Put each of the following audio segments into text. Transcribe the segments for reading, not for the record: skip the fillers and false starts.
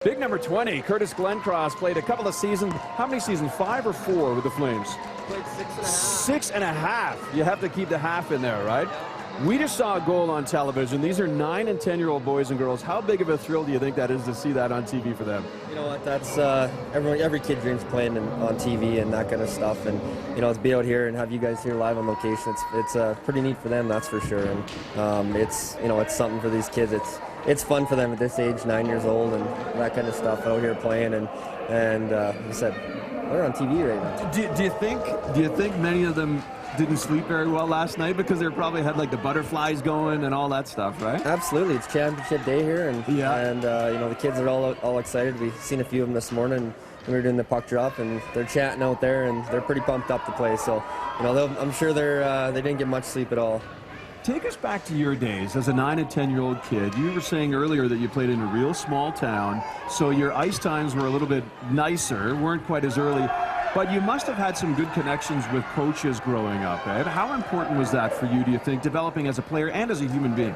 Big number 20, Curtis Glencross, played a couple of seasons. How many seasons? 5 or 4 with the Flames? Played 6.5. 6.5. You have to keep the half in there, right? We just saw a goal on television. These are 9 and 10-year-old boys and girls. How big of a thrill do you think that is to see that on TV for them? You know what? That's every kid dreams playing on TV and that kind of stuff. And you know, to be out here and have you guys here live on location, it's pretty neat for them, that's for sure. And it's something for these kids. It's fun for them at this age, 9 years old, and that kind of stuff out here playing. And like I said, they're on TV right now. Do you think many of them didn't sleep very well last night because they probably had like the butterflies going and all that stuff, right? Absolutely, it's championship day here, and you know, the kids are all excited. We've seen a few of them this morning, and we were doing the puck drop, and they're chatting out there, and they're pretty pumped up to play. So, you know, I'm sure they didn't get much sleep at all. Take us back to your days as a 9 and 10-year-old kid. You were saying earlier that you played in a real small town, so your ice times were a little bit nicer, weren't quite as early. But you must have had some good connections with coaches growing up, Ed. How important was that for you, do you think, developing as a player and as a human being?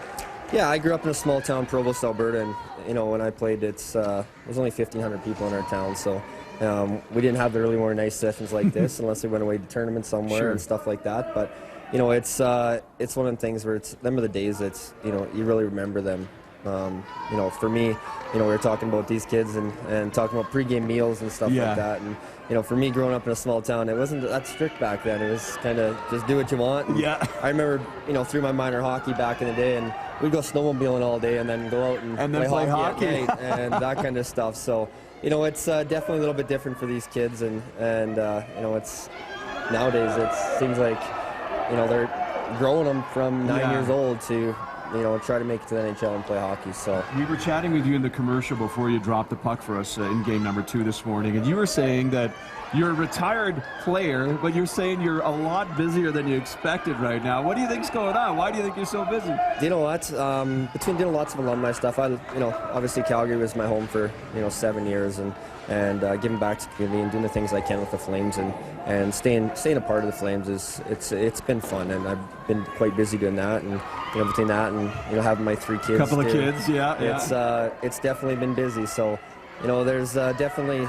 Yeah, I grew up in a small town, Provost, Alberta, and you know, when I played, there's only 1,500 people in our town, so we didn't have the early morning ice sessions like this unless we went away to tournaments somewhere and stuff like that. But you know, it's one of the things where them are the days that's, you know, you really remember them. You know, for me, you know, we were talking about these kids and talking about pregame meals and stuff like that. And, you know, for me growing up in a small town, it wasn't that strict back then. It was kind of just do what you want. And I remember, you know, through my minor hockey back in the day, and we'd go snowmobiling all day and then go out and play hockey at night and that kind of stuff. So, you know, it's definitely a little bit different for these kids. And you know, it's nowadays it seems like, you know, they're growing them from 9 years old to, you know, try to make it to the NHL and play hockey. So we were chatting with you in the commercial before you dropped the puck for us in game number 2 this morning, and you were saying that you're a retired player, but you're saying you're a lot busier than you expected right now. What do you think's going on? Why do you think you're so busy? You know what? Between doing lots of alumni stuff, you know, obviously Calgary was my home for, you know, 7 years, and giving back to the community and doing the things I can with the Flames and staying a part of the Flames it's been fun, and I've been quite busy doing that, and you know, between that and, you know, having my 3 kids, couple of kids, it's definitely been busy. So, you know, there's definitely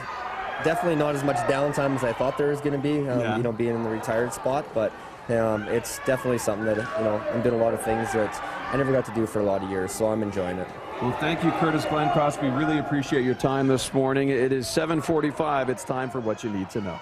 not as much downtime as I thought there was going to be, you know, being in the retired spot, but it's definitely something that, you know, I'm doing a lot of things that I never got to do for a lot of years, so I'm enjoying it. Well, thank you, Curtis Glencross. We really appreciate your time this morning. It is 7:45. It's time for What You Need to Know.